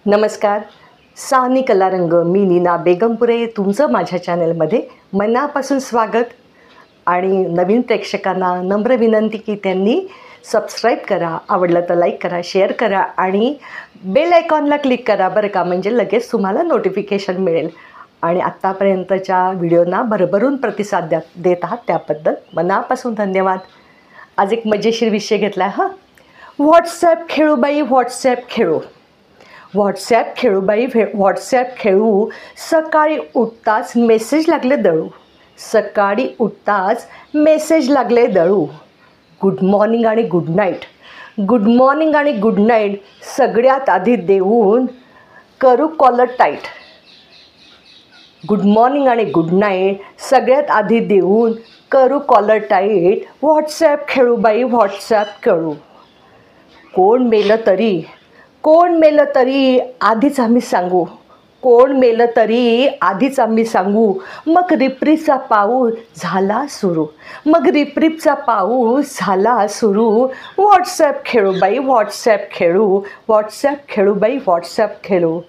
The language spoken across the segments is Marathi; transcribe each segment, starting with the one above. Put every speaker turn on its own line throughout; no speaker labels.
नमस्कार. साहनी कलारंग, मी नीना बेगमपुरे, तुमचं माझ्या चॅनलमध्ये मनापासून स्वागत. आणि नवीन प्रेक्षकांना नम्र विनंती की त्यांनी सबस्क्राईब करा, आवडलं तर लाईक करा, शेअर करा आणि बेल आयकॉनला क्लिक करा बरं का, म्हणजे लगेच तुम्हाला नोटिफिकेशन मिळेल. आणि आत्तापर्यंतच्या व्हिडिओना भरभरून प्रतिसाद देत आहात त्याबद्दल मनापासून धन्यवाद. आज एक मजेशीर विषय घेतला आहे. व्हॉट्सॲप खेळू बाई, व्हॉट्सॲप खेळू. व्हॉट्सॲप खेळू बाई, व्हॉट्सॲप खेळू. सकाळी उठताच मेसेज लागले दळू. सकाळी उठताच मेसेज लागले दळू. गुड मॉर्निंग आणि गुड नाईट. गुड मॉर्निंग आणि गुड नाईट सगळ्यात आधी देऊन करू कॉलर टाईट. गुड मॉर्निंग आणि गुड नाईट सगळ्यात आधी देऊन करू कॉलर टाईट. व्हॉट्सॲप खेळू बाई, व्हॉट्सॲप खेळू. कोण मेलं तरी आधीच आम्ही सांगू. कोण मेलं तरी आधीच आम्ही सांगू. मग रिपरिपचा पाऊस झाला सुरू. मग रिपरिपचा पाऊस झाला सुरू. व्हॉट्सॲप खेळू बाई, व्हॉट्सॲप खेळू. व्हॉट्सॲप खेळू बाई, व्हॉट्सॲप खेळू.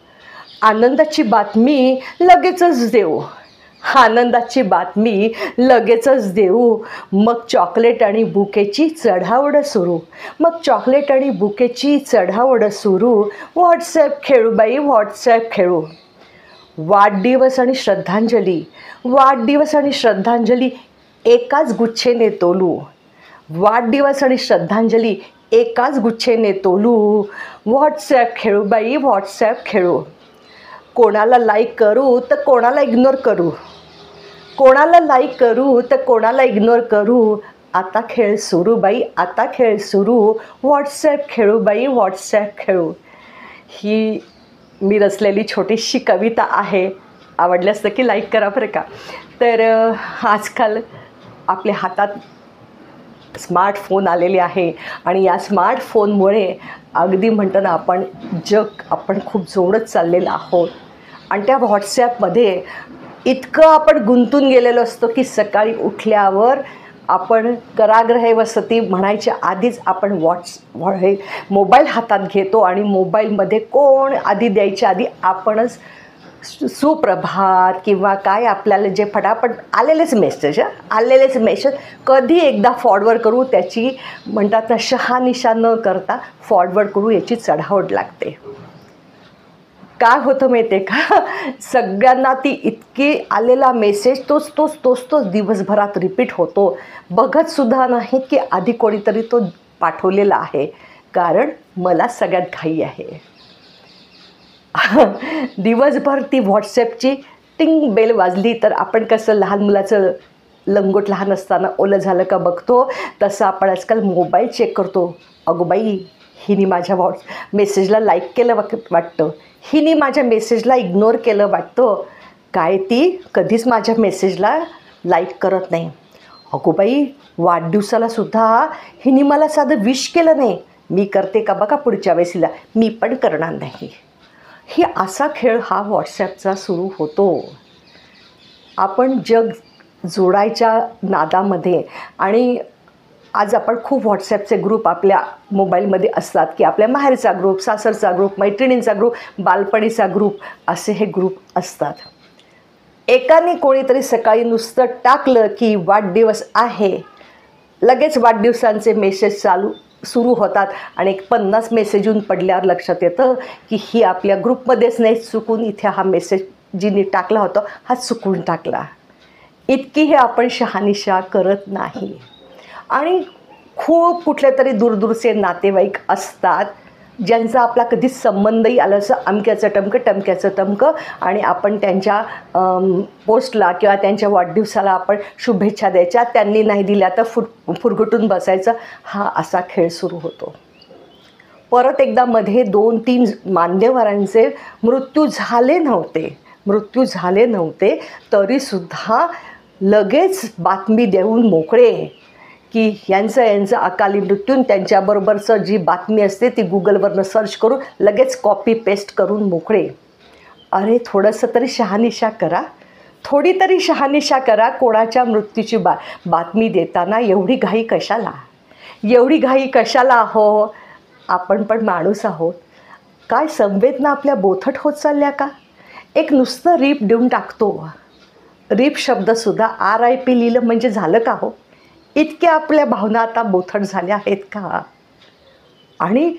आनंदाची बातमी लगेचच देऊ. आनंदाची बातमी लगेचच देऊ. मग चॉकलेट आणि बुकेची चढाओढ सुरू. मग चॉकलेट आणि बुकेची चढाओढ सुरू. व्हॉट्सॲप खेळू बाई, व्हॉट्सॲप खेळू. वाढदिवस आणि श्रद्धांजली. वाढदिवस आणि श्रद्धांजली एकाच गुच्छेने तोलू. वाढदिवस आणि श्रद्धांजली एकाच गुच्छेने तोलू. व्हॉट्सॲप खेळू बाई, व्हॉट्सॲप खेळू. कोणाला लाईक करू तर कोणाला इग्नोर करू. कोणाला लाईक करू तर कोणाला इग्नोर करू. आता खेळ सुरू बाई, आता खेळ सुरू. व्हॉट्सॲप खेळू बाई, व्हॉट्सॲप खेळू. ही मी रचलेली छोटीशी कविता आहे. आवडल्यास नक्की लाईक करा बरं का. तर आजकाल आपल्या हातात स्मार्टफोन आलेले आहे आणि या स्मार्टफोनमुळे अगदी म्हणतो ना आपण खूप जोडत चाललेलो आहोत. आणि त्या व्हॉट्सॲपमध्ये इतकं आपण गुंतून गेलेलो असतो की सकाळी उठल्यावर आपण कराग्रहे वसती म्हणायच्या आधीच आपण मोबाईल हातात घेतो आणि मोबाईलमध्ये कोण आधी द्यायच्या आधी आपणच सुप्रभात किंवा काय आपल्याला जे फटाफट आलेलेच मेसेज कधी एकदा फॉरवर्ड करू, त्याची म्हणतात ना शहानिशा न करता फॉरवर्ड करू, याची चढाओढ लागते. काय होतं माहिती आहे का, सगळ्यांना ती इतकी आलेला मेसेज तोच दिवसभरात रिपीट होतो. बघतसुद्धा नाहीत की आधी कोणीतरी तो पाठवलेला आहे, कारण मला सगळ्यात घाई आहे. दिवसभर ती व्हॉट्सॲपची टिंग बेल वाजली तर आपण कसं लहान मुलाचं लंगोट लहान असताना ओलं झालं का बघतो, तसं आपण आजकाल मोबाईल चेक करतो. अगो बाई, हिने माझ्या मेसेजला लाईक केलं वाटतं, हिने माझ्या मेसेजला इग्नोर केलं वाटतं. काय ती कधीच माझ्या मेसेजला लाईक करत नाही. अगो बाई, वाढदिवसालासुद्धा हिने मला साधं विश केलं नाही. मी करते का बघा पुढच्या वेळेसला, मी पण करणार नाही. ही असा खेळ हा व्हॉट्सॲपचा सुरू होतो. आपण जग जोडायच्या नादामध्ये आणि आज आपण खूप व्हॉट्सॲपचे ग्रुप आपल्या मोबाईलमध्ये असतात की आपल्या माहेरचा ग्रुप, सासरचा ग्रुप, मैत्रिणींचा ग्रुप, बालपणीचा ग्रुप, असे हे ग्रुप असतात. एकाने कोणीतरी सकाळी नुसतं टाकलं की वाढदिवस आहे, लगेच वाढदिवसांचे मेसेज सुरू होतात आणि 50 मेसेज येऊन पडल्यावर लक्षात येतं की ही आपल्या ग्रुपमध्येच नाही, चुकून इथे हा मेसेज जिने टाकला होता हा चुकून टाकला. इतकी हे आपण शहानिशा करत नाही. आणि खूप कुठले तरी दूरदूरचे नातेवाईक असतात ज्यांचा आपला कधीच संबंधही आला असं अमक्याचं टमकं आणि आपण त्यांच्या पोस्टला किंवा त्यांच्या वाढदिवसाला आपण शुभेच्छा द्यायच्या, त्यांनी नाही दिल्या तर फुरगुटून बसायचं. हा असा खेळ सुरू होतो. परत एकदा मध्ये 2-3 मान्यवरांचे मृत्यू झाले नव्हते तरीसुद्धा लगेच बातमी देऊन मोकळे की यांचं अकाली मृत्यून त्यांच्याबरोबरचं जी बातमी असते ती गुगलवरनं सर्च करून लगेच कॉपी पेस्ट करून मोकळे. अरे थोडंसं तरी शहानिशा करा, थोडी तरी शहानिशा करा. कोणाच्या मृत्यूची बातमी देताना एवढी घाई कशाला हो. आपण पण माणूस आहोत. काय संवेदना आपल्या बोथट होत चालल्या का? एक नुसतं रीप देऊन टाकतो. रीप शब्दसुद्धा RIP लिहिलं म्हणजे झालं का हो? इतक्या आपल्या भावना आता बोथट झाल्या आहेत का? आणि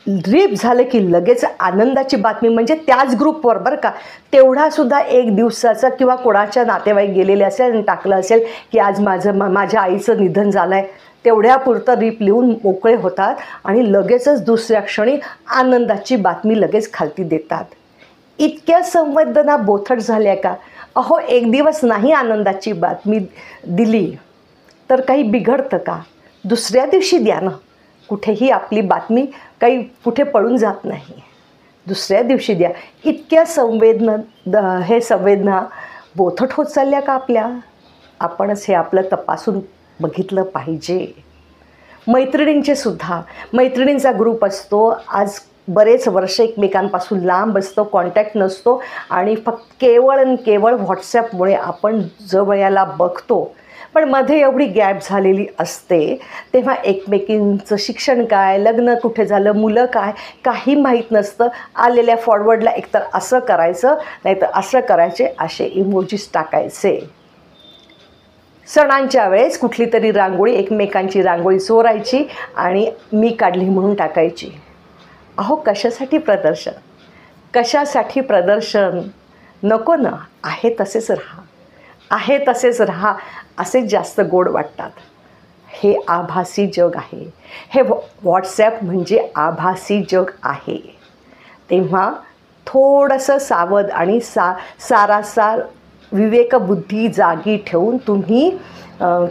रीप झालं की लगेच आनंदाची बातमी, म्हणजे त्याच ग्रुपवर बरं का, तेवढासुद्धा एक दिवसाचा किंवा कोणाच्या नातेवाईक गेलेले असेल आणि टाकलं असेल की आज माझ्या आईचं निधन झालं आहे, तेवढ्यापुरतं रीप लिहून मोकळे होतात आणि लगेचच दुसऱ्या क्षणी आनंदाची बातमी लगेच खालती देतात. इतक्या संवेदना बोथट झाल्या का? अहो, एक दिवस नाही आनंदाची बातमी दिली तर काही बिघडतं का? दुसऱ्या दिवशी द्या ना. कुठेही आपली बातमी काही कुठे पळून जात नाही. दुसऱ्या दिवशी द्या. इतक्या संवेदना बोथट होत चालल्या का आपल्या? आपणच हे आपलं तपासून बघितलं पाहिजे. मैत्रिणींचा ग्रुप असतो. आज बरेच वर्ष एकमेकांपासून लांब असतो, कॉन्टॅक्ट नसतो आणि फक्त केवळ व्हॉट्सॲपमुळे आपण जवळ याला बघतो. पण मध्ये एवढी गॅप झालेली असते, तेव्हा एकमेकींचं शिक्षण काय, लग्न कुठे झालं, मुलं काय, काही माहीत नसतं. आलेल्या फॉरवर्डला एकतर असं करायचं, नाहीतर असं करायचे, असे इमोजीस टाकायचे. सणांच्या वेळेस कुठली तरी रांगोळी, एकमेकांची रांगोळी चोरायची आणि मी काढली म्हणून टाकायची. अहो, कशासाठी प्रदर्शन? नको ना. आहे तसेच राहा असेच जास्त गोड वाटतात. हे आभासी जग आहे. हे व्हॉट्सॲप म्हणजे आभासी जग आहे. तेव्हा थोडंसं सावध आणि सारासार विवेकबुद्धी जागी ठेवून तुम्ही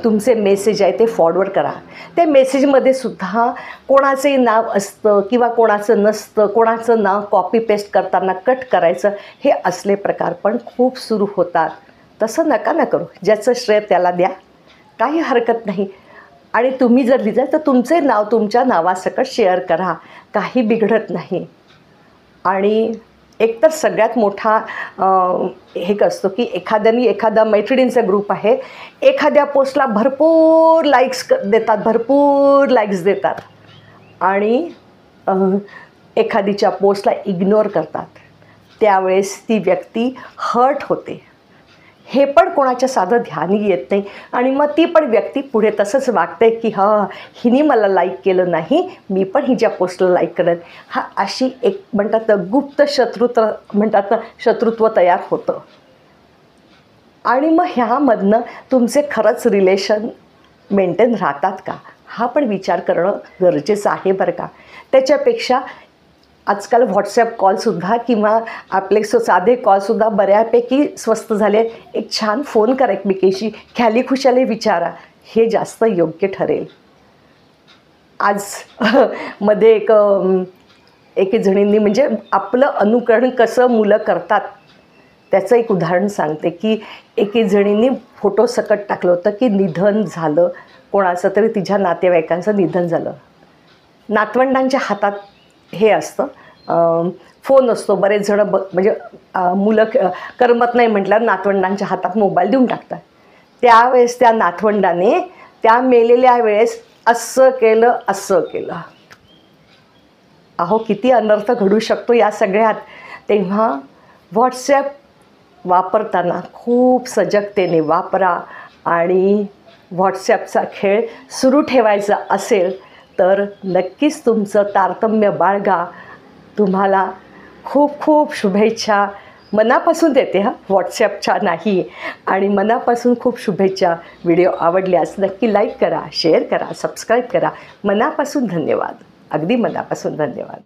तुमचे मेसेज आहे ते फॉरवर्ड करा. त्या मेसेजमध्ये सुद्धा कोणाचंही नाव असतं किंवा कोणाचं नसतं, कोणाचं नाव कॉपी पेस्ट करताना कट करायचं, हे असले प्रकार पण खूप सुरू होतात. तसं नका ना करू. ज्याचं श्रेय त्याला द्या, काही हरकत नाही. आणि तुम्ही जर लिहिलं तर तुमचे नाव तुमच्या नावासकट शेअर करा, काही बिघडत नाही. आणि एकतर सगळ्यात मोठा हे असतो की एखादा मैत्रिणींचा ग्रुप आहे, एखाद्या पोस्टला भरपूर लाईक्स देतात आणि एखादीच्या पोस्टला इग्नोर करतात. त्यावेळेस ती व्यक्ती हर्ट होते. हे पण कोणाच्या साधं ध्यानी येत नाही आणि मग ती पण व्यक्ती पुढे तसंच वागते की हिने मला लाईक केलं नाही, मी पण हिच्या पोस्टला लाईक करत. अशी एक म्हणतात गुप्त शत्रुत्व तयार होतं. आणि मग ह्यामधनं तुमचे खरंच रिलेशन मेंटेन राहतात का, हा पण विचार करणं गरजेचं आहे बरं का. त्याच्यापेक्षा आजकाल व्हॉट्सॲप कॉलसुद्धा किंवा आपले साधे कॉलसुद्धा बऱ्यापैकी स्वस्त झाले. एक छान फोन करा एकमेकीशी, ख्याली खुशाली विचारा, हे जास्त योग्य ठरेल. आज मध्ये एक जणींनी म्हणजे आपलं अनुकरण कसं मुलं करतात त्याचं एक उदाहरण सांगते की एके जणींनी फोटो सकट टाकलं होतं की निधन झालं कोणाचं तरी, तिच्या नातेवाईकांचं निधन झालं. नातवंडांच्या हातात हे असतं, फोन असतो. बरेच जणं म्हणजे मुलं करमत नाही म्हटल्यावर नातवंडांच्या हातात मोबाईल देऊन टाकतात. त्यावेळेस त्या नातवंडाने त्या मेलेल्या वेळेस असं केलं. अहो, किती अनर्थ घडू शकतो या सगळ्यात. तेव्हा व्हॉट्सॲप वापरताना खूप सजगतेने वापरा आणि व्हॉट्सॲपचा खेळ सुरू ठेवायचा असेल तर नक्कीच तुमचं तारतम्य बाळगा. तुम्हाला खूप खूप शुभेच्छा मनापासून देते व्हॉट्सॲपच्या नाही. आणि मनापासून खूप शुभेच्छा. व्हिडिओ आवडल्यास नक्की लाईक करा, शेअर करा, सबस्क्राईब करा. मनापासून धन्यवाद, अगदी मनापासून धन्यवाद.